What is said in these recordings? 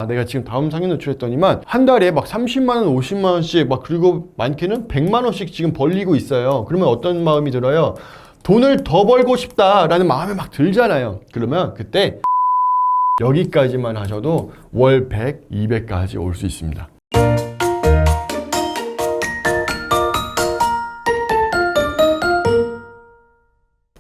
내가 지금 다음 상인 노출했더니만 한 달에 막 30만원, 50만원씩 막 그리고 많게는 100만원씩 지금 벌리고 있어요. 그러면 어떤 마음이 들어요? 돈을 더 벌고 싶다라는 마음이 막 들잖아요. 그러면 그때 여기까지만 하셔도 월 100, 200까지 올 수 있습니다.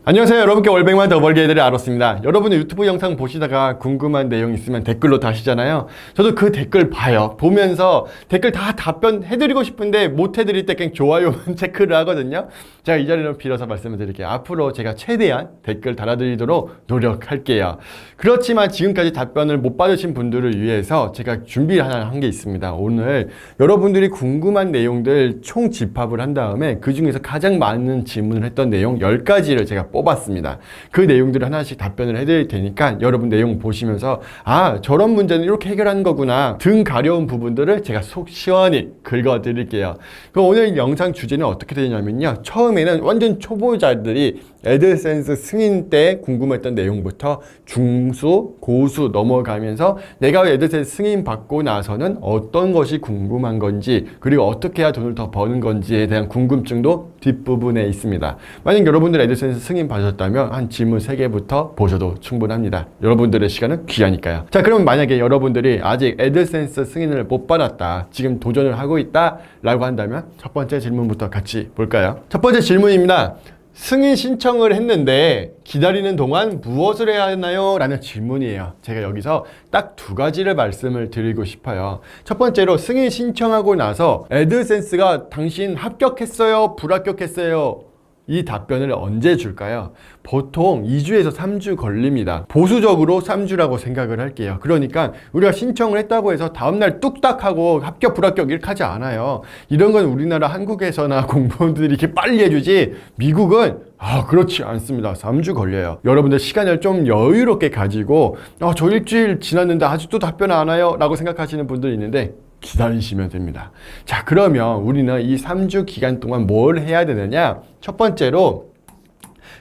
안녕하세요. 여러분께 월 100만 더 벌게 해드릴 아로스입니다. 여러분의 유튜브 영상 보시다가 궁금한 내용 있으면 댓글로 다시잖아요. 저도 그 댓글 봐요. 보면서 댓글 다 답변해드리고 싶은데 못 해드릴 때 그냥 좋아요만 체크를 하거든요. 제가 이 자리를 빌어서 말씀을 드릴게요. 앞으로 제가 최대한 댓글 달아드리도록 노력할게요. 그렇지만 지금까지 답변을 못 받으신 분들을 위해서 제가 준비를 하나 한 게 있습니다. 오늘 여러분들이 궁금한 내용들 총 집합을 한 다음에 그 중에서 가장 많은 질문을 했던 내용 10가지를 제가 뽑았습니다. 그 내용들을 하나씩 답변을 해드릴 테니까 여러분 내용 보시면서 아, 저런 문제는 이렇게 해결하는 거구나 등 가려운 부분들을 제가 속 시원히 긁어드릴게요. 그럼 오늘 영상 주제는 어떻게 되냐면요, 처음에는 완전 초보자들이 애들센스 승인 때 궁금했던 내용부터 중수, 고수 넘어가면서 내가 애들센스 승인 받고 나서는 어떤 것이 궁금한 건지, 그리고 어떻게 해야 돈을 더 버는 건지에 대한 궁금증도 뒷부분에 있습니다. 만약 여러분들 애들센스 승인 받으셨다면 한 질문 3개부터 보셔도 충분합니다. 여러분들의 시간은 귀하니까요. 자, 그럼 만약에 여러분들이 아직 애들센스 승인을 못 받았다, 지금 도전을 하고 있다 라고 한다면 첫 번째 질문부터 같이 볼까요? 첫 번째 질문입니다. 승인 신청을 했는데 기다리는 동안 무엇을 해야 하나요? 라는 질문이에요. 제가 여기서 딱 2가지를 말씀을 드리고 싶어요. 첫 번째로 승인 신청하고 나서 애들센스가 당신 합격했어요? 불합격했어요? 이 답변을 언제 줄까요? 보통 2주에서 3주 걸립니다. 보수적으로 3주라고 생각을 할게요. 그러니까 우리가 신청을 했다고 해서 다음날 뚝딱 하고 합격, 불합격 이렇게 하지 않아요. 이런 건 우리나라 한국에서나 공무원들이 이렇게 빨리 해주지, 미국은 그렇지 않습니다. 3주 걸려요. 여러분들 시간을 좀 여유롭게 가지고 저 일주일 지났는데 아직도 답변 안 와요 라고 생각하시는 분들이 있는데 기다리시면 됩니다. 자, 그러면 우리는 이 3주 기간 동안 뭘 해야 되느냐? 첫 번째로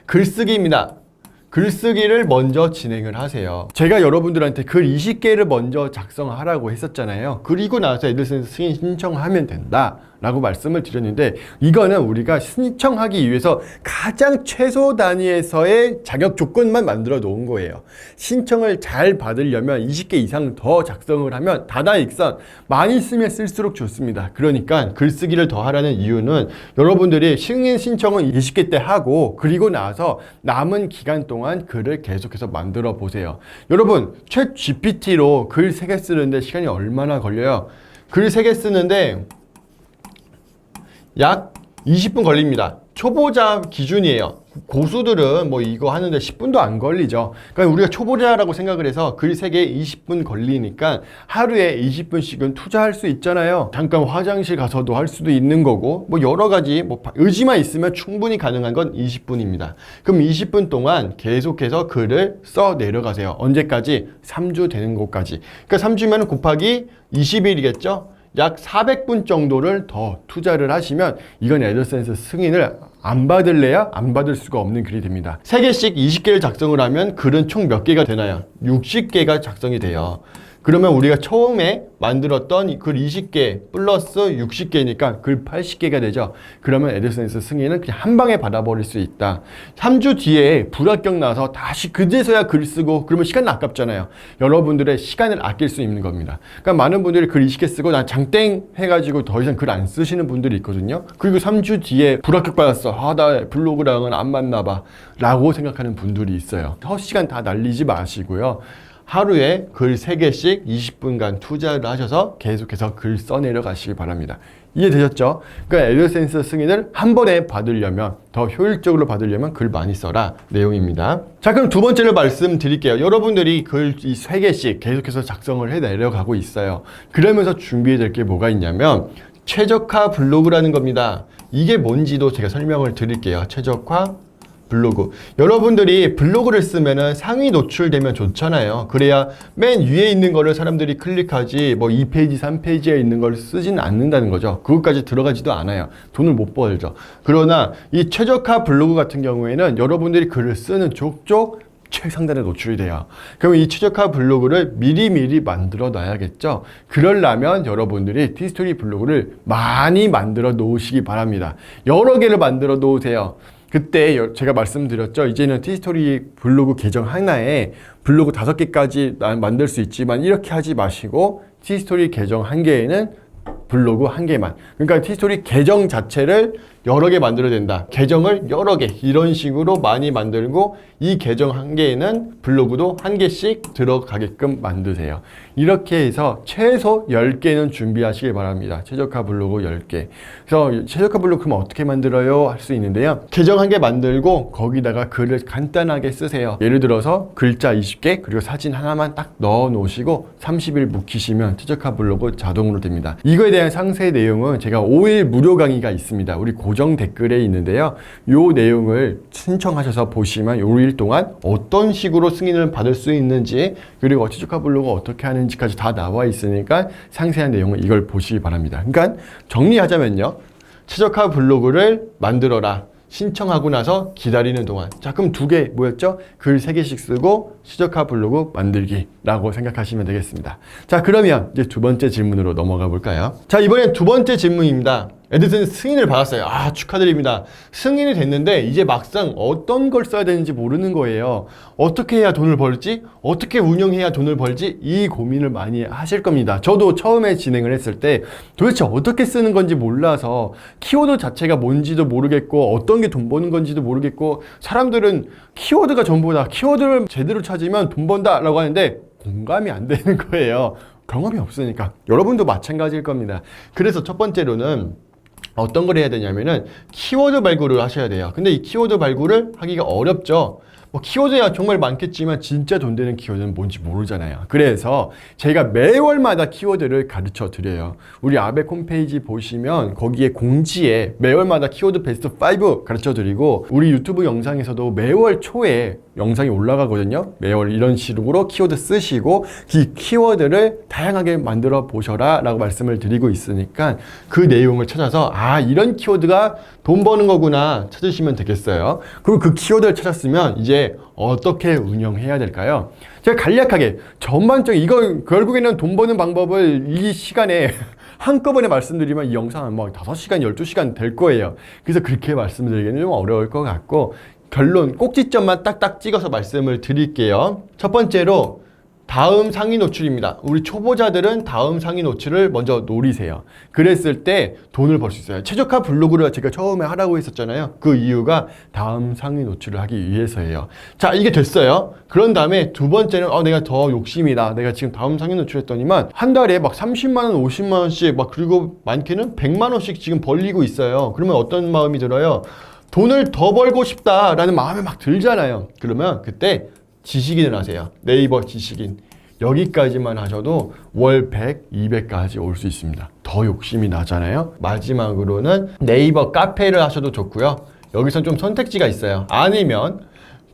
글쓰기입니다. 글쓰기를 먼저 진행을 하세요. 제가 여러분들한테 글 20개를 먼저 작성하라고 했었잖아요. 그리고 나서 애들센스 승인 신청하면 된다 라고 말씀을 드렸는데, 이거는 우리가 신청하기 위해서 가장 최소 단위에서의 자격 조건만 만들어 놓은 거예요. 신청을 잘 받으려면 20개 이상 더 작성을 하면 다다익선, 많이 쓰면 쓸수록 좋습니다. 그러니까 글쓰기를 더 하라는 이유는 여러분들이 승인 신청은 20개 때 하고 그리고 나서 남은 기간 동안 글을 계속해서 만들어 보세요. 여러분, 챗 GPT로 글 3개 쓰는데 시간이 얼마나 걸려요? 글 3개 쓰는데 약 20분 걸립니다. 초보자 기준이에요. 고수들은 뭐 이거 하는데 10분도 안 걸리죠. 그러니까 우리가 초보자라고 생각을 해서 글 3개에 20분 걸리니까 하루에 20분씩은 투자할 수 있잖아요. 잠깐 화장실 가서도 할 수도 있는 거고, 뭐 여러 가지 의지만 있으면 충분히 가능한 건 20분입니다. 그럼 20분 동안 계속해서 글을 써 내려가세요. 언제까지? 3주 되는 곳까지. 그러니까 3주면 곱하기 20일이겠죠? 약 400분 정도를 더 투자를 하시면 이건 애들센스 승인을 안 받을래야 안 받을 수가 없는 글이 됩니다. 3개씩 20개를 작성을 하면 글은 총 몇 개가 되나요? 60개가 작성이 돼요. 그러면 우리가 처음에 만들었던 글 20개 플러스 60개니까 글 80개가 되죠. 그러면 애들센스 승인은 그냥 한 방에 받아버릴 수 있다. 3주 뒤에 불합격 나서 다시 그제서야 글 쓰고 그러면 시간 아깝잖아요. 여러분들의 시간을 아낄 수 있는 겁니다. 그러니까 많은 분들이 글 20개 쓰고 난 장땡 해가지고 더 이상 글 안 쓰시는 분들이 있거든요. 그리고 3주 뒤에 불합격 받았어. 나 블로그랑은 안 맞나 봐 라고 생각하는 분들이 있어요. 헛시간 다 날리지 마시고요. 하루에 글 3개씩 20분간 투자를 하셔서 계속해서 글 써내려 가시기 바랍니다. 이해되셨죠? 그러니까 애들센스 승인을 한 번에 받으려면, 더 효율적으로 받으려면 글 많이 써라 내용입니다. 자, 그럼 두 번째로 말씀드릴게요. 여러분들이 글 이 3개씩 계속해서 작성을 해 내려가고 있어요. 그러면서 준비해야 될 게 뭐가 있냐면 최적화 블로그라는 겁니다. 이게 뭔지도 제가 설명을 드릴게요. 최적화 블로그. 여러분들이 블로그를 쓰면은 상위 노출되면 좋잖아요. 그래야 맨 위에 있는 거를 사람들이 클릭하지, 뭐 2페이지, 3페이지에 있는 걸 쓰지는 않는다는 거죠. 그것까지 들어가지도 않아요. 돈을 못 벌죠. 그러나 이 최적화 블로그 같은 경우에는 여러분들이 글을 쓰는 족족 최상단에 노출이 돼요. 그러면 이 최적화 블로그를 미리미리 만들어 놔야겠죠. 그러려면 여러분들이 티스토리 블로그를 많이 만들어 놓으시기 바랍니다. 여러 개를 만들어 놓으세요. 그때 제가 말씀드렸죠. 이제는 티스토리 블로그 계정 하나에 블로그 5개까지 만들 수 있지만 이렇게 하지 마시고 티스토리 계정 한 개에는 블로그 한 개만. 그러니까 티스토리 계정 자체를 여러 개 만들어야 된다. 계정을 여러 개 이런 식으로 많이 만들고 이 계정 한 개에는 블로그도 한 개씩 들어가게끔 만드세요. 이렇게 해서 최소 10개는 준비하시길 바랍니다. 최적화 블로그 10개. 그래서 최적화 블로그 그럼 어떻게 만들어요? 할 수 있는데요. 계정 한 개 만들고 거기다가 글을 간단하게 쓰세요. 예를 들어서 글자 20개 그리고 사진 하나만 딱 넣어 놓으시고 30일 묵히시면 최적화 블로그 자동으로 됩니다. 이거에 대한 상세 내용은 제가 5일 무료 강의가 있습니다. 우리 고정 댓글에 있는데요. 요 내용을 신청하셔서 보시면 5일 동안 어떤 식으로 승인을 받을 수 있는지 그리고 최적화 블로그 어떻게 하는지까지 다 나와 있으니까 상세한 내용은 이걸 보시기 바랍니다. 그러니까 정리하자면요. 최적화 블로그를 만들어라. 신청하고 나서 기다리는 동안. 자, 그럼 2개 뭐였죠? 글 3개씩 쓰고 최적화 블로그 만들기라고 생각하시면 되겠습니다. 자, 그러면 이제 2번째 질문으로 넘어가 볼까요? 자, 이번엔 2번째 질문입니다. 애드센스 승인을 받았어요. 아, 축하드립니다. 승인이 됐는데 이제 막상 어떤 걸 써야 되는지 모르는 거예요. 어떻게 해야 돈을 벌지? 어떻게 운영해야 돈을 벌지? 이 고민을 많이 하실 겁니다. 저도 처음에 진행을 했을 때 도대체 어떻게 쓰는 건지 몰라서 키워드 자체가 뭔지도 모르겠고 어떤 게 돈 버는 건지도 모르겠고 사람들은 키워드가 전부다. 키워드를 제대로 찾으면 돈 번다 라고 하는데 공감이 안 되는 거예요. 경험이 없으니까. 여러분도 마찬가지일 겁니다. 그래서 첫 번째로는 어떤 걸 해야 되냐면은 키워드 발굴을 하셔야 돼요. 근데 이 키워드 발굴을 하기가 어렵죠. 뭐 키워드야 정말 많겠지만 진짜 돈 되는 키워드는 뭔지 모르잖아요. 그래서 제가 매월마다 키워드를 가르쳐 드려요. 우리 아벡 홈페이지 보시면 거기에 공지에 매월마다 키워드 베스트 5 가르쳐 드리고 우리 유튜브 영상에서도 매월 초에 영상이 올라가거든요. 매월 이런 식으로 키워드 쓰시고 그 키워드를 다양하게 만들어 보셔라 라고 말씀을 드리고 있으니까 그 내용을 찾아서 아 이런 키워드가 돈 버는 거구나 찾으시면 되겠어요. 그리고 그 키워드를 찾았으면 이제 어떻게 운영해야 될까요? 제가 간략하게 전반적인 이거 결국에는 돈 버는 방법을 이 시간에 한꺼번에 말씀드리면 이 영상은 뭐 5시간, 12시간 될 거예요. 그래서 그렇게 말씀드리기는 좀 어려울 것 같고 결론 꼭지점만 딱딱 찍어서 말씀을 드릴게요. 첫 번째로 다음 상위 노출입니다. 우리 초보자들은 다음 상위 노출을 먼저 노리세요. 그랬을 때 돈을 벌 수 있어요. 최적화 블로그를 제가 처음에 하라고 했었잖아요. 그 이유가 다음 상위 노출을 하기 위해서예요. 자, 이게 됐어요. 그런 다음에 두 번째는 내가 더 욕심이다. 내가 지금 다음 상위 노출했더니만 한 달에 막 30만 원, 50만 원씩 막 그리고 많게는 100만 원씩 지금 벌리고 있어요. 그러면 어떤 마음이 들어요? 돈을 더 벌고 싶다라는 마음이 막 들잖아요. 그러면 그때 지식인을 하세요. 네이버 지식인. 여기까지만 하셔도 월 100, 200까지 올 수 있습니다. 더 욕심이 나잖아요. 마지막으로는 네이버 카페를 하셔도 좋고요. 여기선 좀 선택지가 있어요. 아니면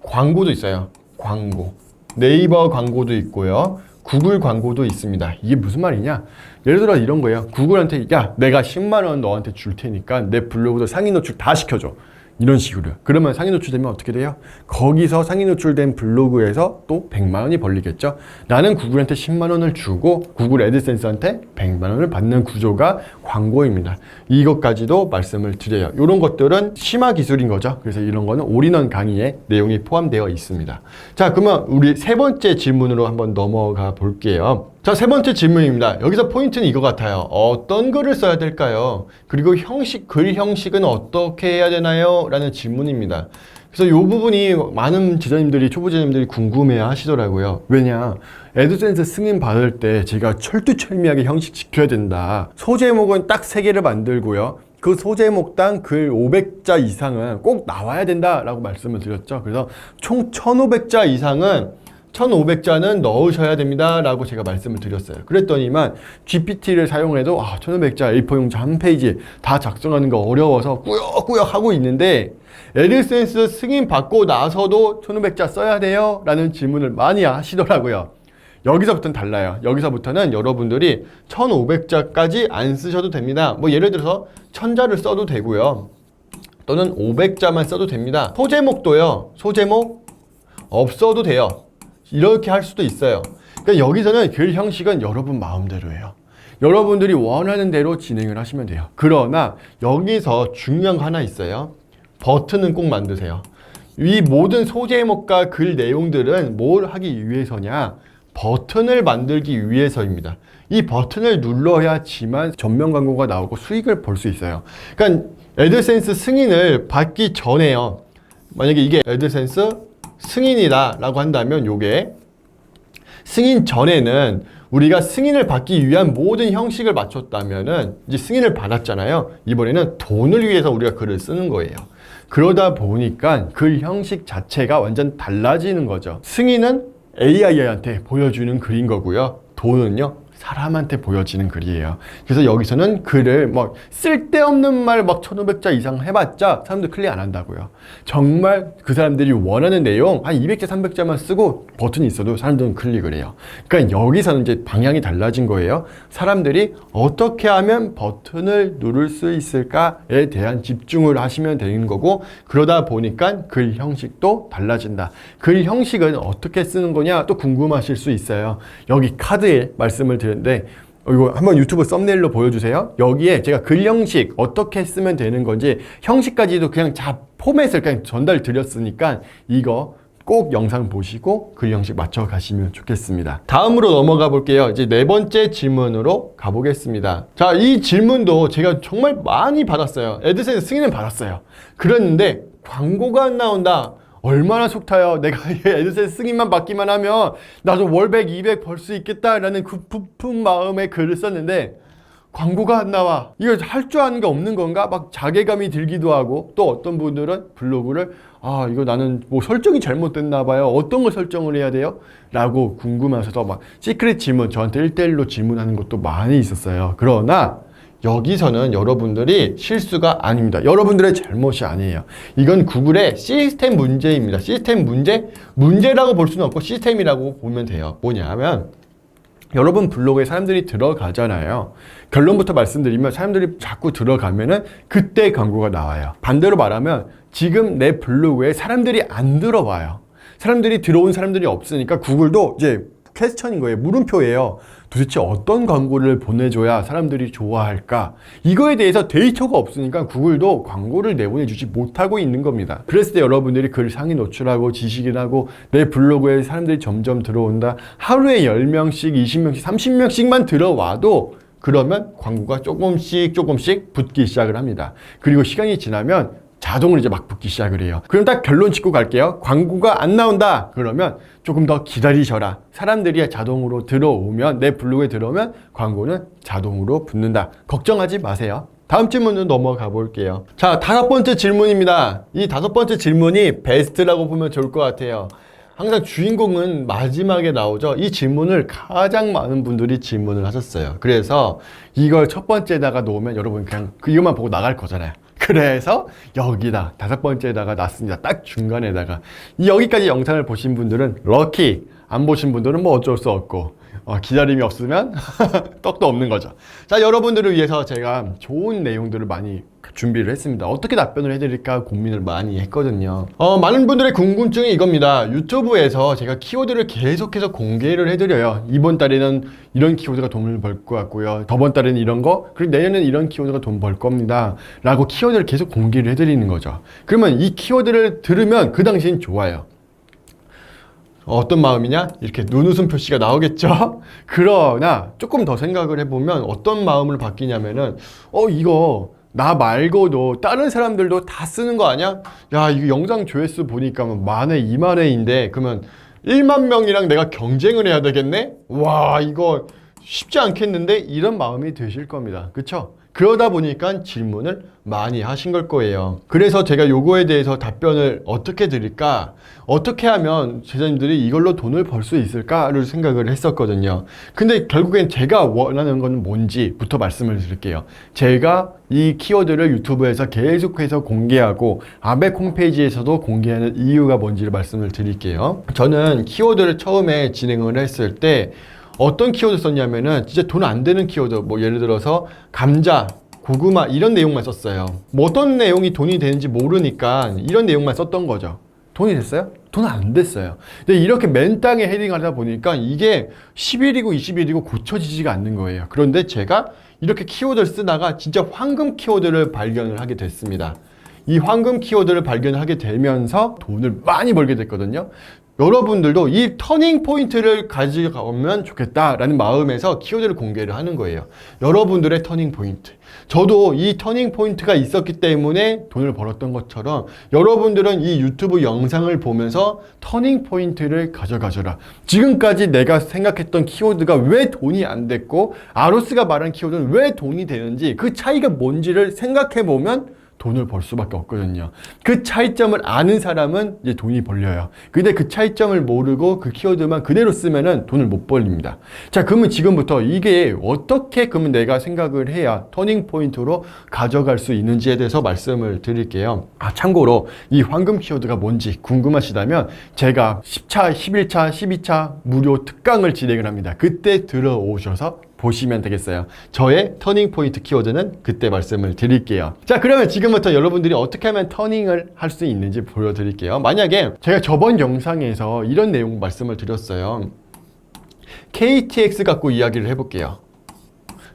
광고도 있어요. 광고. 네이버 광고도 있고요. 구글 광고도 있습니다. 이게 무슨 말이냐? 예를 들어 이런 거예요. 구글한테 야 내가 10만 원 너한테 줄 테니까 내 블로그도 상위 노출 다 시켜줘. 이런 식으로요. 그러면 상위 노출되면 어떻게 돼요? 거기서 상위 노출된 블로그에서 또 100만 원이 벌리겠죠. 나는 구글한테 10만 원을 주고 구글 애드센스한테 100만 원을 받는 구조가 광고입니다. 이것까지도 말씀을 드려요. 이런 것들은 심화 기술인 거죠. 그래서 이런 거는 올인원 강의에 내용이 포함되어 있습니다. 자, 그러면 우리 세 번째 질문으로 한번 넘어가 볼게요. 자, 세 번째 질문입니다. 여기서 포인트는 이거 같아요. 어떤 글을 써야 될까요? 그리고 글 형식은 어떻게 해야 되나요? 라는 질문입니다. 그래서 이 부분이 많은 제자님들이, 초보 제자님들이 궁금해 하시더라고요. 왜냐? 애드센스 승인 받을 때 제가 철두철미하게 형식 지켜야 된다. 소제목은 딱 3개를 만들고요. 그 소제목당 글 500자 이상은 꼭 나와야 된다라고 말씀을 드렸죠. 그래서 총 1500자 이상은 1500자는 넣으셔야 됩니다 라고 제가 말씀을 드렸어요. 그랬더니만 GPT를 사용해도 1500자 A4용지 한 페이지 다 작성하는 거 어려워서 꾸역꾸역 하고 있는데 애드센스 승인 받고 나서도 1500자 써야 돼요? 라는 질문을 많이 하시더라고요. 여기서부터는 달라요. 여기서부터는 여러분들이 1500자까지 안 쓰셔도 됩니다. 뭐 예를 들어서 1000자를 써도 되고요. 또는 500자만 써도 됩니다. 소제목도요. 소제목 없어도 돼요. 이렇게 할 수도 있어요. 그러니까 여기서는 글 형식은 여러분 마음대로예요. 여러분들이 원하는 대로 진행을 하시면 돼요. 그러나 여기서 중요한 거 하나 있어요. 버튼은 꼭 만드세요. 이 모든 소제목과 글 내용들은 뭘 하기 위해서냐? 버튼을 만들기 위해서입니다. 이 버튼을 눌러야지만 전면 광고가 나오고 수익을 볼 수 있어요. 그러니까 애드센스 승인을 받기 전에요. 만약에 이게 애드센스 승인이다 라고 한다면 요게 승인 전에는 우리가 승인을 받기 위한 모든 형식을 맞췄다면은 이제 승인을 받았잖아요. 이번에는 돈을 위해서 우리가 글을 쓰는 거예요. 그러다 보니까 글 형식 자체가 완전 달라지는 거죠. 승인은 AI한테 보여주는 글인 거고요. 돈은요, 사람한테 보여지는 글이에요. 그래서 여기서는 글을 막 쓸데없는 말 막 1500자 이상 해봤자 사람들 클릭 안 한다고요. 정말 그 사람들이 원하는 내용 한 200자 300자만 쓰고 버튼이 있어도 사람들은 클릭을 해요. 그러니까 여기서는 이제 방향이 달라진 거예요. 사람들이 어떻게 하면 버튼을 누를 수 있을까에 대한 집중을 하시면 되는 거고, 그러다 보니까 글 형식도 달라진다. 글 형식은 어떻게 쓰는 거냐 또 궁금하실 수 있어요. 여기 카드에 말씀을 드렸는데 이거 한번 유튜브 썸네일로 보여주세요. 여기에 제가 글 형식 어떻게 쓰면 되는 건지 형식까지도 그냥 포맷을 그냥 전달 드렸으니까 이거 꼭 영상 보시고 글 형식 맞춰 가시면 좋겠습니다. 다음으로 넘어가 볼게요. 이제 네 번째 질문으로 가보겠습니다. 자, 이 질문도 제가 정말 많이 받았어요. 애드센스 승인은 받았어요. 그랬는데 광고가 안 나온다. 얼마나 속 타요. 내가 애드센스 승인만 받기만 하면 나도 월백 200 벌 수 있겠다라는 그 부푼 마음에 글을 썼는데 광고가 안 나와. 이거 할 줄 아는 게 없는 건가? 막 자괴감이 들기도 하고, 또 어떤 분들은 블로그를 이거 나는 뭐 설정이 잘못됐나 봐요. 어떤 걸 설정을 해야 돼요? 라고 궁금해서 막 시크릿 질문, 저한테 1대1로 질문하는 것도 많이 있었어요. 그러나 여기서는 여러분들이 실수가 아닙니다. 여러분들의 잘못이 아니에요. 이건 구글의 시스템 문제입니다. 시스템 문제? 문제라고 볼 수는 없고 시스템이라고 보면 돼요. 뭐냐 하면 여러분 블로그에 사람들이 들어가잖아요. 결론부터 말씀드리면 사람들이 자꾸 들어가면은 그때 광고가 나와요. 반대로 말하면 지금 내 블로그에 사람들이 안 들어와요. 사람들이 들어온 사람들이 없으니까 구글도 이제 퀘스천인 거예요. 물음표예요. 도대체 어떤 광고를 보내줘야 사람들이 좋아할까? 이거에 대해서 데이터가 없으니까 구글도 광고를 내보내주지 못하고 있는 겁니다. 그랬을 때 여러분들이 글 상위 노출하고 지식을 하고 내 블로그에 사람들이 점점 들어온다. 하루에 10명씩, 20명씩, 30명씩만 들어와도 그러면 광고가 조금씩 붙기 시작을 합니다. 그리고 시간이 지나면 자동으로 이제 막 붙기 시작을 해요. 그럼 딱 결론 짚고 갈게요. 광고가 안 나온다. 그러면 조금 더 기다리셔라. 사람들이 자동으로 들어오면, 내 블로그에 들어오면 광고는 자동으로 붙는다. 걱정하지 마세요. 다음 질문으로 넘어가 볼게요. 자, 5번째 질문입니다. 이 5번째 질문이 베스트라고 보면 좋을 것 같아요. 항상 주인공은 마지막에 나오죠. 이 질문을 가장 많은 분들이 질문을 하셨어요. 그래서 이걸 첫 번째에다가 놓으면 여러분 그냥 이것만 보고 나갈 거잖아요. 그래서 여기다 5번째에다가 놨습니다. 딱 중간에다가. 여기까지 영상을 보신 분들은 럭키, 안 보신 분들은 뭐 어쩔 수 없고, 기다림이 없으면 떡도 없는 거죠. 자, 여러분들을 위해서 제가 좋은 내용들을 많이 준비를 했습니다. 어떻게 답변을 해드릴까 고민을 많이 했거든요. 많은 분들의 궁금증이 이겁니다. 유튜브에서 제가 키워드를 계속해서 공개를 해드려요. 이번 달에는 이런 키워드가 돈을 벌 것 같고요. 저번 달에는 이런 거, 그리고 내년에는 이런 키워드가 돈 벌 겁니다. 라고 키워드를 계속 공개를 해드리는 거죠. 그러면 이 키워드를 들으면 그 당시엔 좋아요. 어떤 마음이냐? 이렇게 눈웃음 표시가 나오겠죠? 그러나 조금 더 생각을 해보면 어떤 마음을 바뀌냐면은 이거 나 말고도 다른 사람들도 다 쓰는 거 아니야? 야, 이거 영상 조회수 보니까 10,000회, 20,000회인데 그러면 1만 명이랑 내가 경쟁을 해야 되겠네? 와, 이거 쉽지 않겠는데? 이런 마음이 드실 겁니다. 그쵸? 그러다 보니까 질문을 많이 하신 걸 거예요. 그래서 제가 요거에 대해서 답변을 어떻게 드릴까? 어떻게 하면 제자님들이 이걸로 돈을 벌 수 있을까를 생각을 했었거든요. 근데 결국엔 제가 원하는 건 뭔지부터 말씀을 드릴게요. 제가 이 키워드를 유튜브에서 계속해서 공개하고 아벡 홈페이지에서도 공개하는 이유가 뭔지를 말씀을 드릴게요. 저는 키워드를 처음에 진행을 했을 때 어떤 키워드 썼냐면은 진짜 돈 안 되는 키워드, 뭐 예를 들어서 감자, 고구마 이런 내용만 썼어요. 뭐 어떤 내용이 돈이 되는지 모르니까 이런 내용만 썼던 거죠. 돈이 됐어요? 돈 안 됐어요. 근데 이렇게 맨땅에 헤딩하다 보니까 이게 10일이고 20일이고 고쳐지지가 않는 거예요. 그런데 제가 이렇게 키워드를 쓰다가 진짜 황금 키워드를 발견을 하게 됐습니다. 이 황금 키워드를 발견하게 되면서 돈을 많이 벌게 됐거든요. 여러분들도 이 터닝 포인트를 가져가면 좋겠다라는 마음에서 키워드를 공개를 하는 거예요. 여러분들의 터닝 포인트. 저도 이 터닝 포인트가 있었기 때문에 돈을 벌었던 것처럼 여러분들은 이 유튜브 영상을 보면서 터닝 포인트를 가져가져라. 지금까지 내가 생각했던 키워드가 왜 돈이 안 됐고 아로스가 말한 키워드는 왜 돈이 되는지 그 차이가 뭔지를 생각해 보면 돈을 벌 수밖에 없거든요. 그 차이점을 아는 사람은 이제 돈이 벌려요. 근데 그 차이점을 모르고 그 키워드만 그대로 쓰면은 돈을 못 벌립니다. 자, 그러면 지금부터 이게 어떻게 그러면 내가 생각을 해야 터닝 포인트로 가져갈 수 있는지에 대해서 말씀을 드릴게요. 참고로 이 황금 키워드가 뭔지 궁금하시다면 제가 10차, 11차, 12차 무료 특강을 진행을 합니다. 그때 들어오셔서 보시면 되겠어요. 저의 터닝 포인트 키워드는 그때 말씀을 드릴게요. 자, 그러면 지금부터 여러분들이 어떻게 하면 터닝을 할 수 있는지 보여드릴게요. 만약에 제가 저번 영상에서 이런 내용 말씀을 드렸어요. KTX 갖고 이야기를 해볼게요.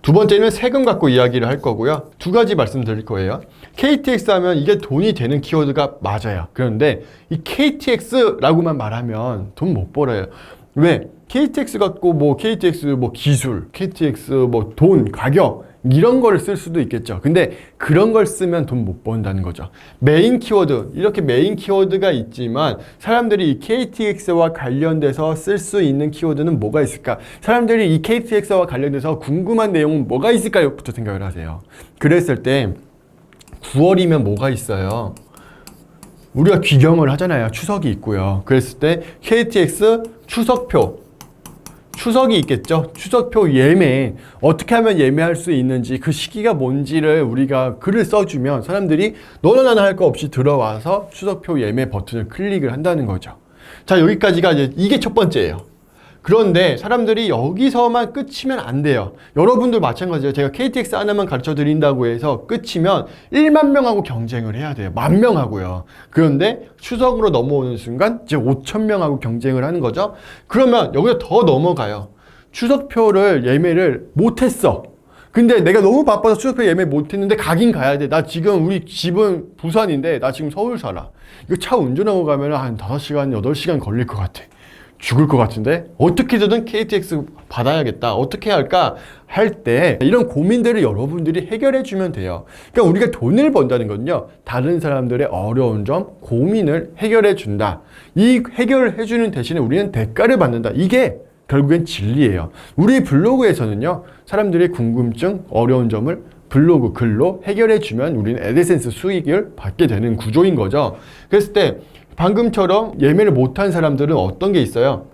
두 번째는 세금 갖고 이야기를 할 거고요. 두 가지 말씀드릴 거예요. KTX 하면 이게 돈이 되는 키워드가 맞아요. 그런데 이 KTX라고만 말하면 돈 못 벌어요. 왜? KTX 갖고 뭐 KTX 뭐 기술, KTX 뭐 돈, 가격 이런 거를 쓸 수도 있겠죠. 근데 그런 걸 쓰면 돈 못 번다는 거죠. 메인 키워드, 이렇게 메인 키워드가 있지만 사람들이 이 KTX와 관련돼서 쓸 수 있는 키워드는 뭐가 있을까? 사람들이 이 KTX와 관련돼서 궁금한 내용은 뭐가 있을까요?부터 생각을 하세요. 그랬을 때 9월이면 뭐가 있어요? 우리가 귀경을 하잖아요. 추석이 있고요. 그랬을 때 KTX 추석표, 추석이 있겠죠. 추석표 예매, 어떻게 하면 예매할 수 있는지 그 시기가 뭔지를 우리가 글을 써주면 사람들이 너나 나나 할 거 없이 들어와서 추석표 예매 버튼을 클릭을 한다는 거죠. 자, 여기까지가 이제 이게 첫 번째예요. 그런데 사람들이 여기서만 끝이면 안 돼요. 여러분들 마찬가지예요. 제가 KTX 하나만 가르쳐 드린다고 해서 끝이면 1만 명하고 경쟁을 해야 돼요. 10,000명하고요. 그런데 추석으로 넘어오는 순간 이제 5,000명하고 경쟁을 하는 거죠. 그러면 여기서 더 넘어가요. 추석표를 예매를 못했어. 근데 내가 너무 바빠서 추석표 예매 못했는데 가긴 가야 돼. 나 지금 우리 집은 부산인데 나 지금 서울 살아. 이거 차 운전하고 가면 한 5시간, 8시간 걸릴 것 같아. 죽을 것 같은데 어떻게든 KTX 받아야겠다. 어떻게 할까? 할 때 이런 고민들을 여러분들이 해결해 주면 돼요. 그러니까 우리가 돈을 번다는 건요, 다른 사람들의 어려운 점, 고민을 해결해 준다. 이 해결을 해주는 대신에 우리는 대가를 받는다. 이게 결국엔 진리예요. 우리 블로그에서는요, 사람들의 궁금증, 어려운 점을 블로그 글로 해결해 주면 우리는 애드센스 수익을 받게 되는 구조인 거죠. 그랬을 때 방금처럼 예매를 못한 사람들은 어떤 게 있어요?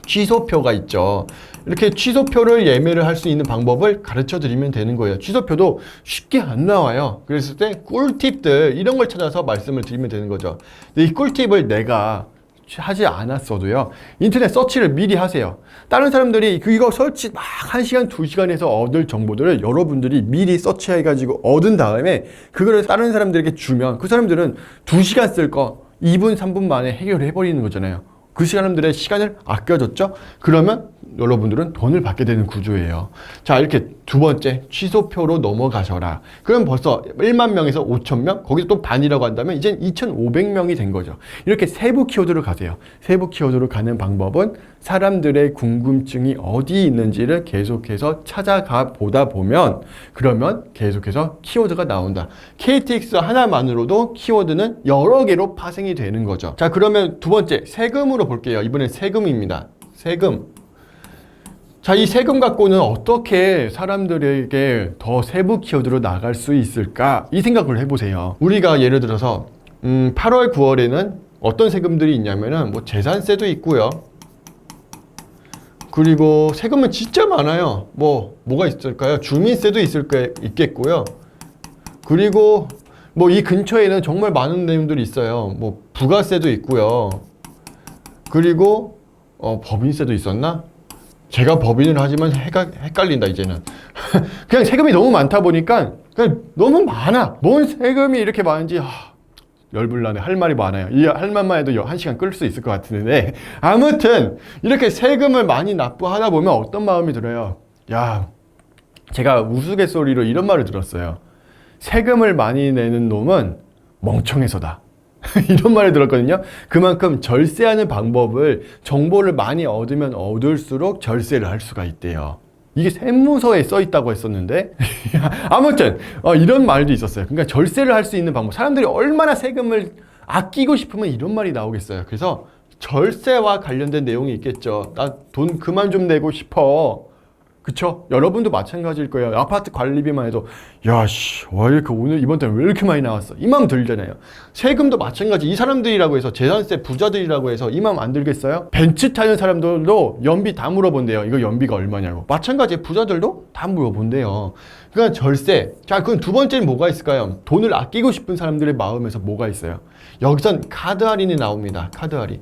취소표가 있죠. 이렇게 취소표를 예매를 할 수 있는 방법을 가르쳐 드리면 되는 거예요. 취소표도 쉽게 안 나와요. 그랬을 때 꿀팁들 이런 걸 찾아서 말씀을 드리면 되는 거죠. 근데 이 꿀팁을 내가 하지 않았어도요, 인터넷 서치를 미리 하세요. 다른 사람들이 이거 설치 막 1시간, 2시간 해서 얻을 정보들을 여러분들이 미리 서치해가지고 얻은 다음에 그거를 다른 사람들에게 주면 그 사람들은 2시간 쓸 거 2분, 3분 만에 해결을 해버리는 거잖아요. 그 사람들의 시간을 아껴줬죠? 그러면 여러분들은 돈을 받게 되는 구조예요. 자, 이렇게 두 번째, 취소표로 넘어가셔라. 그럼 벌써 1만 명에서 5천 명? 거기서 또 반이라고 한다면 이젠 2,500명이 된 거죠. 이렇게 세부 키워드로 가세요. 세부 키워드로 가는 방법은 사람들의 궁금증이 어디 있는지를 계속해서 찾아가 보다 보면 그러면 계속해서 키워드가 나온다. KTX 하나만으로도 키워드는 여러 개로 파생이 되는 거죠. 자, 그러면 두 번째, 세금으로 볼게요. 이번엔 세금입니다. 세금. 자, 이 세금 갖고는 어떻게 사람들에게 더 세부 키워드로 나갈 수 있을까? 이 생각을 해보세요. 우리가 예를 들어서 8월, 9월에는 어떤 세금들이 있냐면은 뭐 재산세도 있고요. 그리고 세금은 진짜 많아요. 뭐가 있을까요? 주민세도 있겠고요. 그리고 뭐 이 근처에는 정말 많은 내용들이 있어요. 뭐 부가세도 있고요. 그리고 법인세도 있었나? 제가 법인을 하지만 헷갈린다 이제는. 그냥 세금이 너무 많다 보니까 그냥 너무 많아. 뭔 세금이 이렇게 많은지 열불나네. 할 말이 많아요. 이 할 말만 해도 1시간 끌 수 있을 것 같은데. 아무튼, 이렇게 세금을 많이 납부하다 보면 어떤 마음이 들어요? 야, 제가 우스갯소리로 이런 말을 들었어요. 세금을 많이 내는 놈은 멍청해서다. 이런 말을 들었거든요. 그만큼 절세하는 방법을 정보를 많이 얻으면 얻을수록 절세를 할 수가 있대요. 이게 세무서에 써 있다고 했었는데 아무튼 이런 말도 있었어요. 그러니까 절세를 할 수 있는 방법, 사람들이 얼마나 세금을 아끼고 싶으면 이런 말이 나오겠어요. 그래서 절세와 관련된 내용이 있겠죠. 나 돈 그만 좀 내고 싶어. 그쵸? 여러분도 마찬가지일 거예요. 아파트 관리비만 해도 야씨 왜 이렇게 오늘 이번 달에 왜 이렇게 많이 나왔어? 이 마음 들잖아요. 세금도 마찬가지. 이 사람들이라고 해서 재산세 부자들이라고 해서 이 마음 안 들겠어요? 벤츠 타는 사람들도 연비 다 물어본대요. 이거 연비가 얼마냐고. 마찬가지 부자들도 다 물어본대요. 그러니까 절세. 자, 그럼 두 번째는 뭐가 있을까요? 돈을 아끼고 싶은 사람들의 마음에서 뭐가 있어요? 여기선 카드 할인이 나옵니다. 카드 할인.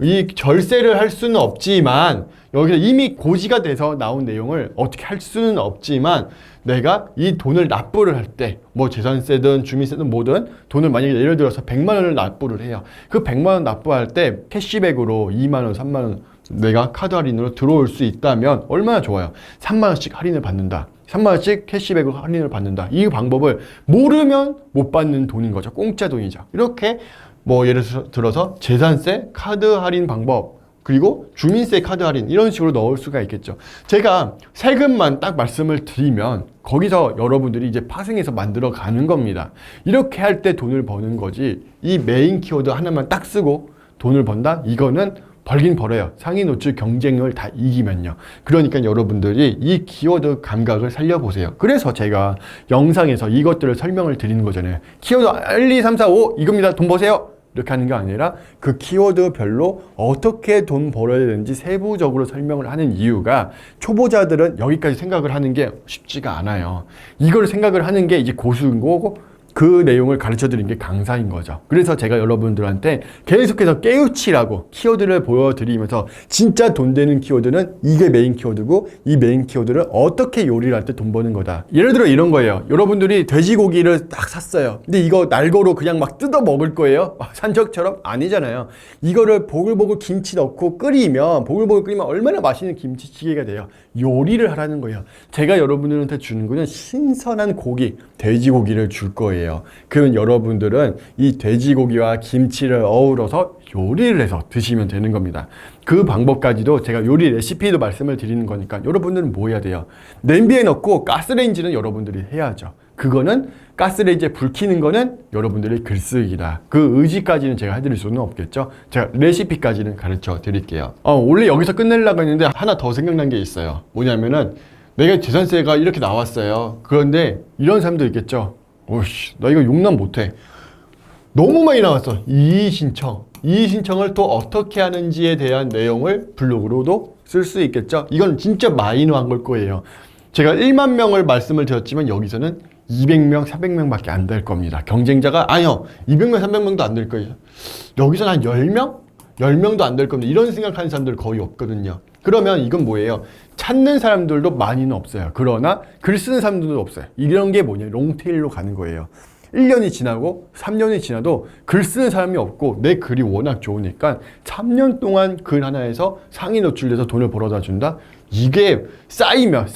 이 절세를 할 수는 없지만 여기서 이미 고지가 돼서 나온 내용을 어떻게 할 수는 없지만 내가 이 돈을 납부를 할 때 뭐 재산세든 주민세든 뭐든 돈을 만약에 예를 들어서 100만 원을 납부를 해요. 그 100만 원 납부할 때 캐시백으로 2만 원, 3만 원 내가 카드 할인으로 들어올 수 있다면 얼마나 좋아요. 3만 원씩 할인을 받는다. 3만 원씩 캐시백으로 할인을 받는다. 이 방법을 모르면 못 받는 돈인 거죠. 공짜 돈이죠. 이렇게 뭐 예를 들어서 재산세 카드 할인 방법 그리고 주민세 카드 할인 이런 식으로 넣을 수가 있겠죠. 제가 세금만 딱 말씀을 드리면 거기서 여러분들이 이제 파생해서 만들어 가는 겁니다. 이렇게 할 때 돈을 버는 거지 이 메인 키워드 하나만 딱 쓰고 돈을 번다? 이거는 벌긴 벌어요. 상위 노출 경쟁을 다 이기면요. 그러니까 여러분들이 이 키워드 감각을 살려보세요. 그래서 제가 영상에서 이것들을 설명을 드리는 거잖아요. 키워드 1, 2, 3, 4, 5 이겁니다. 돈 버세요. 이렇게 하는 게 아니라 그 키워드별로 어떻게 돈 벌어야 되는지 세부적으로 설명을 하는 이유가 초보자들은 여기까지 생각을 하는 게 쉽지가 않아요. 이걸 생각을 하는 게 이제 고수인 거고 그 내용을 가르쳐 드린 게 강사인 거죠. 그래서 제가 여러분들한테 계속해서 깨우치라고 키워드를 보여드리면서 진짜 돈 되는 키워드는 이게 메인 키워드고 이 메인 키워드를 어떻게 요리를 할 때 돈 버는 거다. 예를 들어 이런 거예요. 여러분들이 돼지고기를 딱 샀어요. 근데 이거 날거로 그냥 막 뜯어 먹을 거예요? 산적처럼? 아니잖아요. 이거를 보글보글 김치 넣고 끓이면 보글보글 끓이면 얼마나 맛있는 김치찌개가 돼요. 요리를 하라는 거예요. 제가 여러분들한테 주는 거는 신선한 고기, 돼지고기를 줄 거예요. 그러면 여러분들은 이 돼지고기와 김치를 어우러서 요리를 해서 드시면 되는 겁니다. 그 방법까지도 제가 요리 레시피도 말씀을 드리는 거니까 여러분들은 뭐 해야 돼요? 냄비에 넣고 가스레인지는 여러분들이 해야죠. 그거는 가스레인지에 불 켜는 거는 여러분들의 글쓰기다. 그 의지까지는 제가 해드릴 수는 없겠죠. 제가 레시피까지는 가르쳐 드릴게요. 원래 여기서 끝내려고 했는데 하나 더 생각난 게 있어요. 뭐냐면은 내가 재산세가 이렇게 나왔어요. 그런데 이런 사람도 있겠죠. 오씨, 나 이거 용납 못해. 너무 많이 나왔어. 이의 신청을 또 어떻게 하는지에 대한 내용을 블로그로도 쓸 수 있겠죠. 이건 진짜 마이너한 걸 거예요. 제가 1만 명을 말씀을 드렸지만 여기서는 200명, 400명밖에 안 될 겁니다. 경쟁자가 아니요, 200명, 300명도 안 될 거예요. 여기서는 한 10명? 10명도 안 될 겁니다. 이런 생각하는 사람들 거의 없거든요. 그러면 이건 뭐예요? 찾는 사람들도 많이는 없어요. 그러나 글 쓰는 사람들도 없어요. 이런 게 뭐냐? 롱테일로 가는 거예요. 1년이 지나고 3년이 지나도 글 쓰는 사람이 없고 내 글이 워낙 좋으니까 3년 동안 글 하나에서 상위 노출돼서 돈을 벌어다 준다? 이게 쌓이면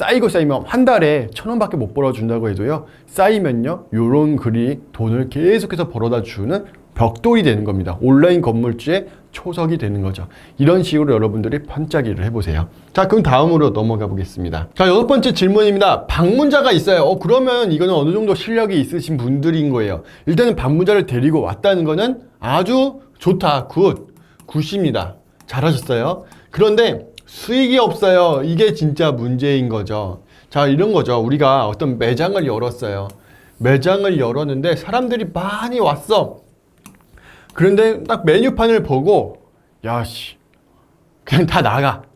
한 달에 1,000원밖에 못 벌어준다고 해도요, 쌓이면요 요런 글이 돈을 계속해서 벌어다 주는 벽돌이 되는 겁니다. 온라인 건물주의 초석이 되는 거죠. 이런 식으로 여러분들이 번짜기를 해보세요. 자, 그럼 다음으로 넘어가 보겠습니다. 자, 6번째 질문입니다. 방문자가 있어요. 그러면 이거는 어느 정도 실력이 있으신 분들인 거예요. 일단은 방문자를 데리고 왔다는 거는 아주 좋다. 굿입니다. 잘하셨어요. 그런데 수익이 없어요. 이게 진짜 문제인 거죠. 자, 이런 거죠. 우리가 어떤 매장을 열었어요. 매장을 열었는데 사람들이 많이 왔어. 그런데 딱 메뉴판을 보고 야씨 그냥 다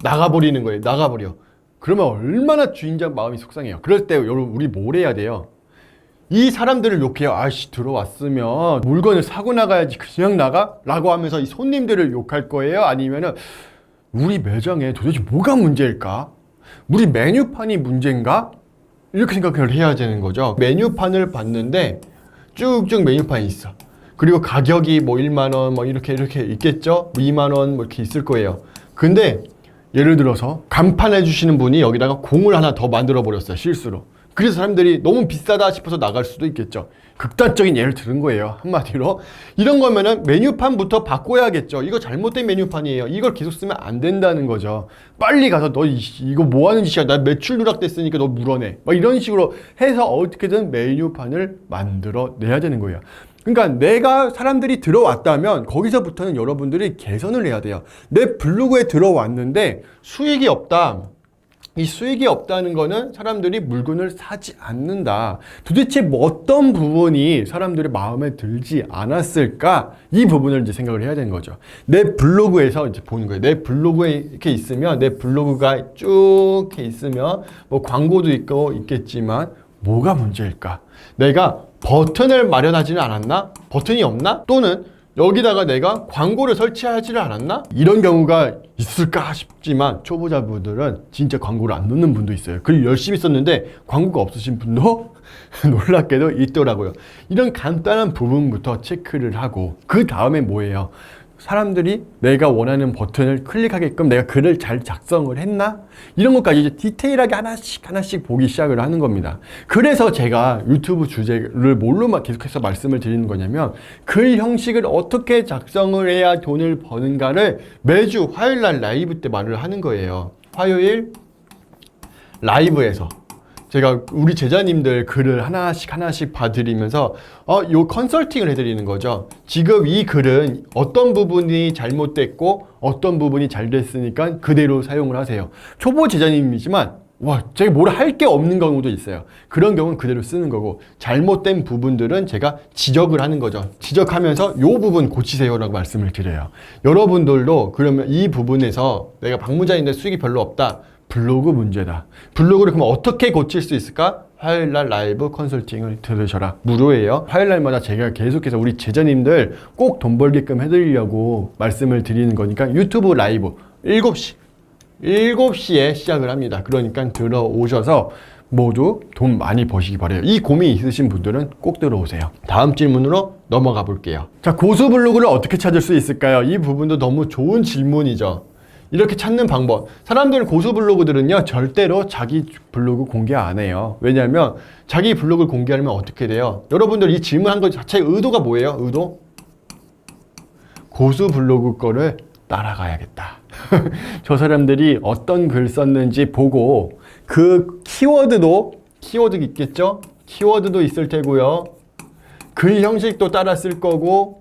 나가버리는 거예요. 나가버려. 그러면 얼마나 주인장 마음이 속상해요. 그럴 때 여러분 우리 뭘 해야 돼요? 이 사람들을 욕해요. 아씨 들어왔으면 물건을 사고 나가야지 그냥 나가? 라고 하면서 이 손님들을 욕할 거예요? 아니면은 우리 매장에 도대체 뭐가 문제일까? 우리 메뉴판이 문제인가? 이렇게 생각을 해야 되는 거죠. 메뉴판을 봤는데 쭉쭉 메뉴판이 있어. 그리고 가격이 뭐 1만 원 뭐 이렇게 있겠죠? 2만 원 뭐 이렇게 있을 거예요. 근데 예를 들어서 간판해 주시는 분이 여기다가 공을 하나 더 만들어 버렸어요, 실수로. 그래서 사람들이 너무 비싸다 싶어서 나갈 수도 있겠죠. 극단적인 예를 들은 거예요, 한마디로. 이런 거면은 메뉴판부터 바꿔야겠죠. 이거 잘못된 메뉴판이에요. 이걸 계속 쓰면 안 된다는 거죠. 빨리 가서 너 이거 뭐 하는 짓이야? 나 매출 누락됐으니까 너 물어내. 막 이런 식으로 해서 어떻게든 메뉴판을 만들어 내야 되는 거예요. 그러니까 내가 사람들이 들어왔다면 거기서부터는 여러분들이 개선을 해야 돼요. 내 블로그에 들어왔는데 수익이 없다. 이 수익이 없다는 거는 사람들이 물건을 사지 않는다. 도대체 뭐 어떤 부분이 사람들의 마음에 들지 않았을까? 이 부분을 이제 생각을 해야 되는 거죠. 내 블로그에서 이제 보는 거예요. 내 블로그에 이렇게 있으면, 내 블로그가 쭉 이렇게 있으면, 뭐 광고도 있고 있겠지만, 뭐가 문제일까? 내가 버튼을 마련하지는 않았나? 버튼이 없나? 또는 여기다가 내가 광고를 설치하지를 않았나? 이런 경우가 있을까 싶지만 초보자분들은 진짜 광고를 안 넣는 분도 있어요. 글 열심히 썼는데 광고가 없으신 분도 놀랍게도 있더라고요. 이런 간단한 부분부터 체크를 하고 그 다음에 뭐예요? 사람들이 내가 원하는 버튼을 클릭하게끔 내가 글을 잘 작성을 했나? 이런 것까지 이제 디테일하게 하나씩 보기 시작을 하는 겁니다. 그래서 제가 유튜브 주제를 뭘로 계속해서 말씀을 드리는 거냐면 글 형식을 어떻게 작성을 해야 돈을 버는가를 매주 화요일날 라이브 때 말을 하는 거예요. 화요일 라이브에서 제가 우리 제자님들 글을 하나씩 봐드리면서 요 컨설팅을 해드리는 거죠. 지금 이 글은 어떤 부분이 잘못됐고 어떤 부분이 잘 됐으니까 그대로 사용을 하세요. 초보 제자님이지만 제가 뭘 할 게 없는 경우도 있어요. 그런 경우는 그대로 쓰는 거고 잘못된 부분들은 제가 지적을 하는 거죠. 지적하면서 요 부분 고치세요라고 말씀을 드려요. 여러분들도 그러면 이 부분에서 내가 방문자인데 수익이 별로 없다. 블로그 문제다. 블로그를 그럼 어떻게 고칠 수 있을까? 화요일날 라이브 컨설팅을 들으셔라. 무료예요. 화요일날마다 제가 계속해서 우리 제자님들 꼭 돈 벌게끔 해드리려고 말씀을 드리는 거니까 유튜브 라이브 7시에 시작을 합니다. 그러니까 들어오셔서 모두 돈 많이 버시기 바라요. 이 고민이 있으신 분들은 꼭 들어오세요. 다음 질문으로 넘어가 볼게요. 자, 고수 블로그를 어떻게 찾을 수 있을까요? 이 부분도 너무 좋은 질문이죠. 이렇게 찾는 방법. 사람들 고수 블로그들은요, 절대로 자기 블로그 공개 안 해요. 왜냐하면 자기 블로그를 공개하면 어떻게 돼요? 여러분들 이 질문한 것 자체의 의도가 뭐예요? 의도? 고수 블로그 거를 따라가야겠다. 저 사람들이 어떤 글 썼는지 보고 그 키워드 있겠죠? 키워드도 있을 테고요. 글 형식도 따라 쓸 거고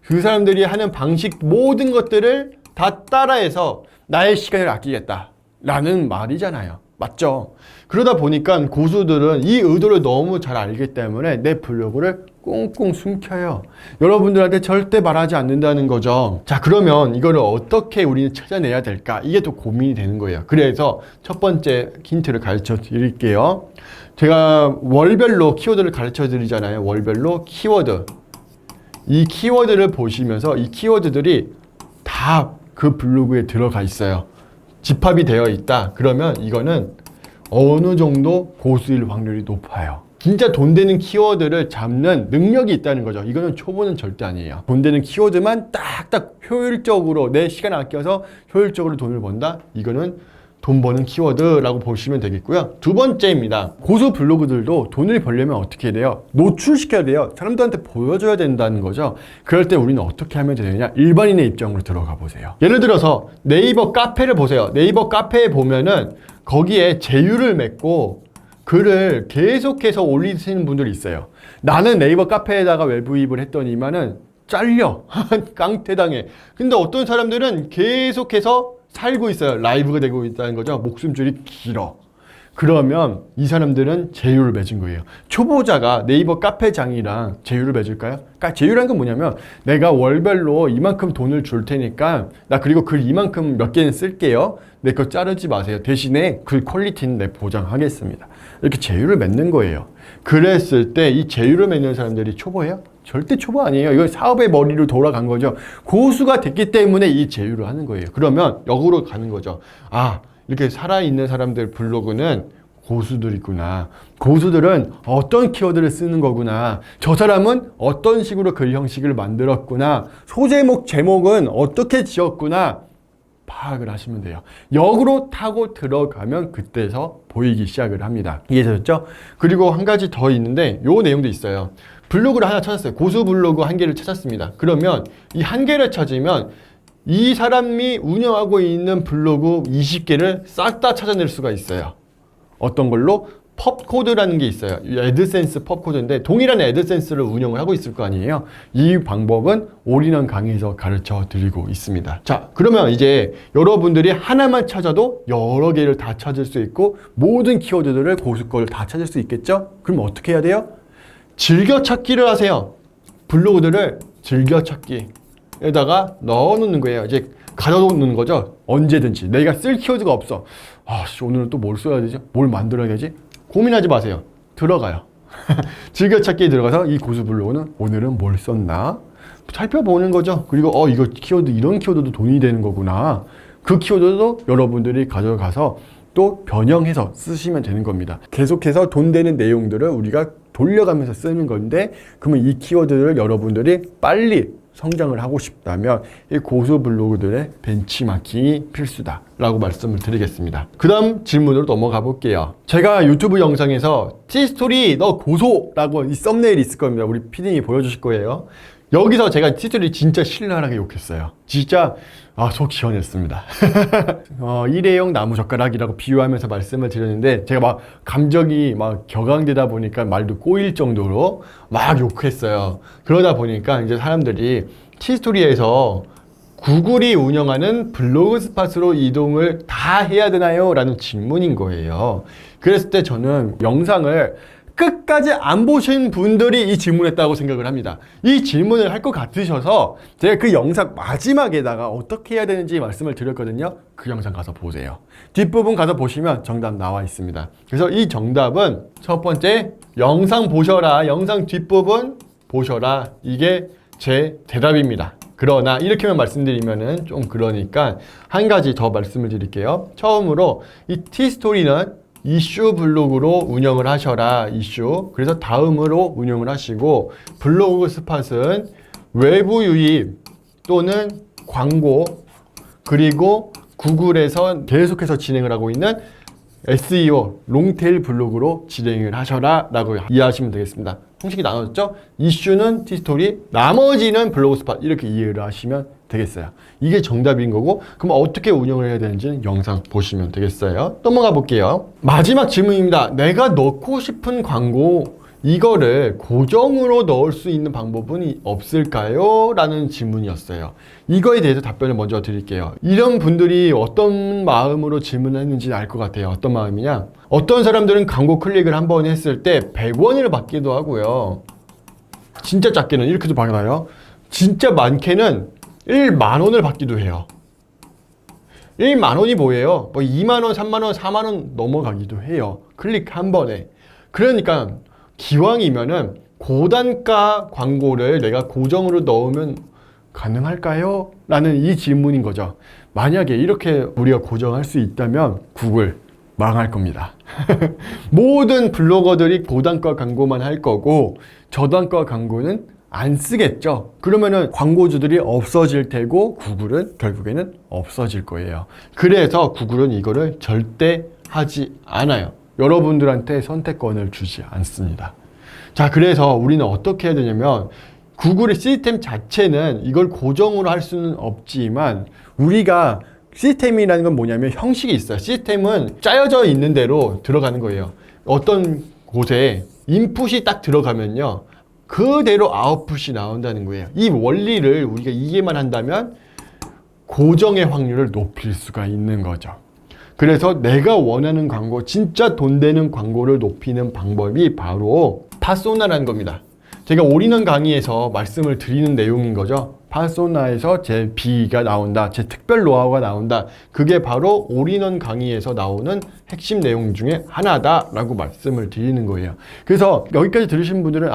그 사람들이 하는 방식 모든 것들을 다 따라해서 나의 시간을 아끼겠다 라는 말이잖아요. 맞죠? 그러다 보니까 고수들은 이 의도를 너무 잘 알기 때문에 내 블로그를 꽁꽁 숨겨요. 여러분들한테 절대 말하지 않는다는 거죠. 자, 그러면 이거를 어떻게 우리는 찾아내야 될까? 이게 또 고민이 되는 거예요. 그래서 첫 번째 힌트를 가르쳐 드릴게요. 제가 월별로 키워드를 가르쳐 드리잖아요. 월별로 키워드. 이 키워드를 보시면서 이 키워드들이 다 그 블로그에 들어가 있어요. 집합이 되어 있다. 그러면 이거는 어느 정도 고수일 확률이 높아요. 진짜 돈 되는 키워드를 잡는 능력이 있다는 거죠. 이거는 초보는 절대 아니에요. 돈 되는 키워드만 딱딱 효율적으로 내 시간 아껴서 효율적으로 돈을 번다? 이거는 돈 버는 키워드라고 보시면 되겠고요. 두 번째입니다. 고수 블로그들도 돈을 벌려면 어떻게 해야 돼요? 노출시켜야 돼요. 사람들한테 보여줘야 된다는 거죠. 그럴 때 우리는 어떻게 하면 되느냐? 일반인의 입장으로 들어가 보세요. 예를 들어서 네이버 카페를 보세요. 네이버 카페에 보면은 거기에 제휴를 맺고 글을 계속해서 올리시는 분들이 있어요. 나는 네이버 카페에다가 외부입을 했더니만은 잘려. 깡패당해. 근데 어떤 사람들은 계속해서 살고 있어요. 라이브가 되고 있다는 거죠. 목숨줄이 길어. 그러면 이 사람들은 제휴를 맺은 거예요. 초보자가 네이버 카페장이랑 제휴를 맺을까요? 그러니까 제휴라는 건 뭐냐면 내가 월별로 이만큼 돈을 줄 테니까 나 그리고 글 이만큼 몇 개는 쓸게요. 내 거 자르지 마세요. 대신에 글 퀄리티는 내 보장하겠습니다. 이렇게 제휴를 맺는 거예요. 그랬을 때 이 제휴를 맺는 사람들이 초보예요? 절대 초보 아니에요. 이거 사업의 머리로 돌아간 거죠. 고수가 됐기 때문에 이 제휴를 하는 거예요. 그러면 역으로 가는 거죠. 아, 이렇게 살아있는 사람들 블로그는 고수들이구나. 고수들은 어떤 키워드를 쓰는 거구나. 저 사람은 어떤 식으로 글 형식을 만들었구나. 소제목, 제목은 어떻게 지었구나. 파악을 하시면 돼요. 역으로 타고 들어가면 그때서 보이기 시작을 합니다. 이해되셨죠? 그리고 한 가지 더 있는데 요 내용도 있어요. 블로그를 하나 찾았어요. 고수 블로그 한 개를 찾았습니다. 그러면 이 한 개를 찾으면 이 사람이 운영하고 있는 블로그 20개를 싹 다 찾아낼 수가 있어요. 어떤 걸로? 펍코드라는 게 있어요. 애드센스 펍코드인데 동일한 애드센스를 운영을 하고 있을 거 아니에요. 이 방법은 올인원 강의에서 가르쳐 드리고 있습니다. 자, 그러면 이제 여러분들이 하나만 찾아도 여러 개를 다 찾을 수 있고 모든 키워드들을 고수 걸 다 찾을 수 있겠죠? 그럼 어떻게 해야 돼요? 즐겨찾기를 하세요. 블로그들을 즐겨찾기에다가 넣어놓는 거예요. 이제 가져놓는 거죠. 언제든지. 내가 쓸 키워드가 없어. 오늘은 또 뭘 써야 되지? 뭘 만들어야 되지? 고민하지 마세요. 들어가요. 즐겨찾기에 들어가서 이 고수 블로그는 오늘은 뭘 썼나? 살펴보는 거죠. 그리고 이거 키워드, 이런 키워드도 돈이 되는 거구나. 그 키워드도 여러분들이 가져가서 또 변형해서 쓰시면 되는 겁니다. 계속해서 돈 되는 내용들을 우리가 돌려가면서 쓰는 건데, 그러면 이 키워드를 여러분들이 빨리 성장을 하고 싶다면 이 고수 블로그들의 벤치마킹이 필수다 라고 말씀을 드리겠습니다. 그 다음 질문으로 넘어가 볼게요. 제가 유튜브 영상에서 티스토리 너 고소라고 이 썸네일이 있을 겁니다. 우리 PD님이 보여주실 거예요. 여기서 제가 티스토리 진짜 신랄하게 욕했어요. 진짜 속 시원했습니다. 일회용 나무젓가락이라고 비유하면서 말씀을 드렸는데 제가 막 감정이 막 격앙되다 보니까 말도 꼬일 정도로 막 욕했어요. 그러다 보니까 이제 사람들이 티스토리에서 구글이 운영하는 블로그 스팟으로 이동을 다 해야 되나요? 라는 질문인 거예요. 그랬을 때 저는 영상을 끝까지 안 보신 분들이 이 질문했다고 생각을 합니다. 이 질문을 할 것 같으셔서 제가 그 영상 마지막에다가 어떻게 해야 되는지 말씀을 드렸거든요. 그 영상 가서 보세요. 뒷부분 가서 보시면 정답 나와 있습니다. 그래서 이 정답은 첫 번째, 영상 보셔라. 영상 뒷부분 보셔라. 이게 제 대답입니다. 그러나 이렇게만 말씀드리면은 좀 그러니까 한 가지 더 말씀을 드릴게요. 처음으로 이 티스토리는 이슈 블로그로 운영을 하셔라. 이슈. 그래서 다음으로 운영을 하시고, 블로그 스팟은 외부 유입 또는 광고, 그리고 구글에서 계속해서 진행을 하고 있는 SEO, 롱테일 블로그로 진행을 하셔라 라고 이해하시면 되겠습니다. 형식이 나눠졌죠? 이슈는 티스토리, 나머지는 블로그 스팟, 이렇게 이해를 하시면 되겠어요. 이게 정답인 거고, 그럼 어떻게 운영을 해야 되는지는 영상 보시면 되겠어요. 넘어가 볼게요. 마지막 질문입니다. 내가 넣고 싶은 광고, 이거를 고정으로 넣을 수 있는 방법은 없을까요? 라는 질문이었어요. 이거에 대해서 답변을 먼저 드릴게요. 이런 분들이 어떤 마음으로 질문을 했는지 알 것 같아요. 어떤 마음이냐? 어떤 사람들은 광고 클릭을 한번 했을 때 100원을 받기도 하고요. 진짜 작게는 이렇게도 받아요. 진짜 많게는 1만 원을 받기도 해요. 1만 원이 뭐예요? 2만 원, 3만 원, 4만 원 넘어가기도 해요. 클릭 한 번에. 그러니까 기왕이면은 고단가 광고를 내가 고정으로 넣으면 가능할까요? 라는 이 질문인 거죠. 만약에 이렇게 우리가 고정할 수 있다면 구글 망할 겁니다. 모든 블로거들이 고단가 광고만 할 거고 저단가 광고는 안 쓰겠죠. 그러면은 광고주들이 없어질 테고 구글은 결국에는 없어질 거예요. 그래서 구글은 이거를 절대 하지 않아요. 여러분들한테 선택권을 주지 않습니다. 자, 그래서 우리는 어떻게 해야 되냐면 구글의 시스템 자체는 이걸 고정으로 할 수는 없지만 우리가 시스템이라는 건 뭐냐면 형식이 있어요. 시스템은 짜여져 있는 대로 들어가는 거예요. 어떤 곳에 인풋이 딱 들어가면요. 그대로 아웃풋이 나온다는 거예요. 이 원리를 우리가 이해만 한다면 고정의 확률을 높일 수가 있는 거죠. 그래서 내가 원하는 광고, 진짜 돈 되는 광고를 높이는 방법이 바로 파소나라는 겁니다. 제가 올인원 강의에서 말씀을 드리는 내용인 거죠. 파소나에서 제 B가 나온다, 제 특별 노하우가 나온다. 그게 바로 올인원 강의에서 나오는 핵심 내용 중에 하나다라고 말씀을 드리는 거예요. 그래서 여기까지 들으신 분들은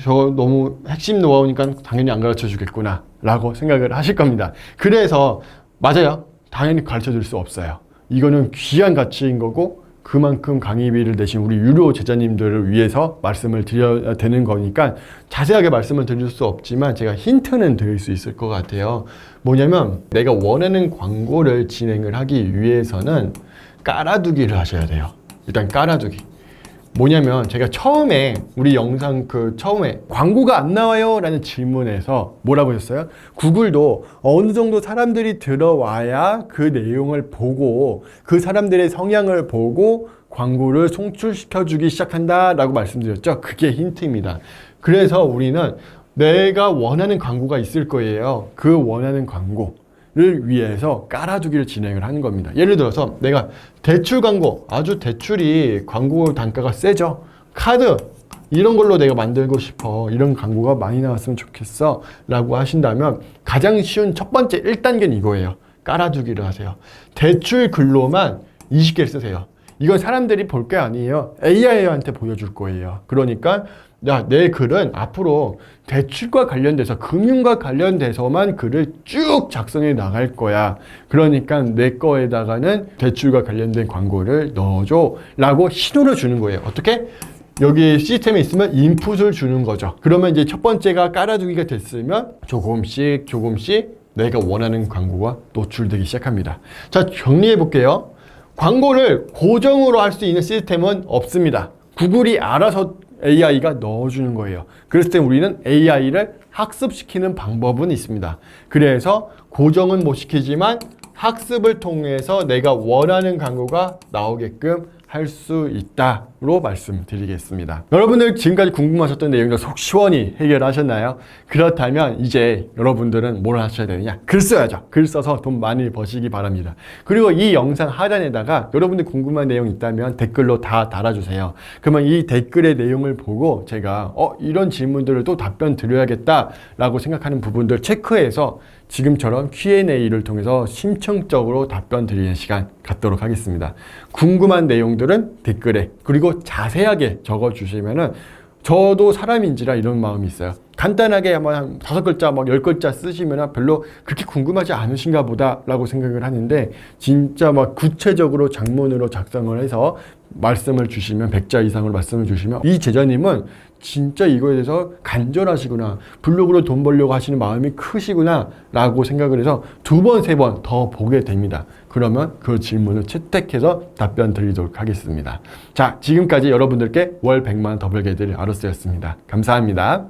저 너무 핵심 노하우니까 당연히 안 가르쳐 주겠구나 라고 생각을 하실 겁니다. 그래서 맞아요. 당연히 가르쳐 줄 수 없어요. 이거는 귀한 가치인 거고 그만큼 강의비를 내신 우리 유료 제자님들을 위해서 말씀을 드려야 되는 거니까 자세하게 말씀을 드릴 수 없지만 제가 힌트는 드릴 수 있을 것 같아요. 뭐냐면 내가 원하는 광고를 진행을 하기 위해서는 깔아두기를 하셔야 돼요. 일단 깔아두기. 뭐냐면 제가 처음에 우리 영상 처음에 광고가 안 나와요 라는 질문에서 뭐라고 하셨어요? 구글도 어느 정도 사람들이 들어와야 그 내용을 보고 그 사람들의 성향을 보고 광고를 송출시켜 주기 시작한다 라고 말씀드렸죠. 그게 힌트입니다. 그래서 우리는 내가 원하는 광고가 있을 거예요. 그 원하는 광고를 위해서 깔아두기를 진행을 하는 겁니다. 예를 들어서 내가 대출 광고, 아주 대출이 광고 단가가 세죠. 카드 이런 걸로 내가 만들고 싶어, 이런 광고가 많이 나왔으면 좋겠어 라고 하신다면 가장 쉬운 첫 번째 1단계는 이거예요. 깔아두기를 하세요. 대출 글로만 20개 쓰세요. 이건 사람들이 볼 게 아니에요. AI한테 보여줄 거예요. 그러니까 야, 내 글은 앞으로 대출과 관련돼서, 금융과 관련돼서만 글을 쭉 작성해 나갈 거야. 그러니까 내 거에다가는 대출과 관련된 광고를 넣어줘 라고 신호를 주는 거예요. 어떻게? 여기 시스템에 있으면 인풋을 주는 거죠. 그러면 이제 첫 번째가 깔아두기가 됐으면 조금씩 내가 원하는 광고가 노출되기 시작합니다. 자, 정리해 볼게요. 광고를 고정으로 할 수 있는 시스템은 없습니다. 구글이 알아서 AI가 넣어주는 거예요. 그랬을 때 우리는 AI를 학습시키는 방법은 있습니다. 그래서 고정은 못 시키지만 학습을 통해서 내가 원하는 광고가 나오게끔 할 수 있다로 말씀드리겠습니다. 여러분들 지금까지 궁금하셨던 내용들 속 시원히 해결하셨나요? 그렇다면 이제 여러분들은 뭘 하셔야 되느냐? 글 써야죠. 글 써서 돈 많이 버시기 바랍니다. 그리고 이 영상 하단에다가 여러분들 궁금한 내용 있다면 댓글로 다 달아주세요. 그러면 이 댓글의 내용을 보고 제가 이런 질문들을 또 답변 드려야겠다 라고 생각하는 부분들 체크해서 지금처럼 Q&A를 통해서 심층적으로 답변 드리는 시간 갖도록 하겠습니다. 궁금한 내용들은 댓글에, 그리고 자세하게 적어주시면은 저도 사람인지라 이런 마음이 있어요. 간단하게 한 5글자, 10글자 쓰시면 별로 그렇게 궁금하지 않으신가 보다 라고 생각을 하는데, 진짜 구체적으로 장문으로 작성을 해서 말씀을 주시면, 100자 이상으로 말씀을 주시면 이 제자님은 진짜 이거에 대해서 간절하시구나, 블로그로 돈 벌려고 하시는 마음이 크시구나 라고 생각을 해서 2번, 3번 더 보게 됩니다. 그러면 그 질문을 채택해서 답변 드리도록 하겠습니다. 자, 지금까지 여러분들께 월 100만 원 더 벌게 해드릴 아로스였습니다. 감사합니다.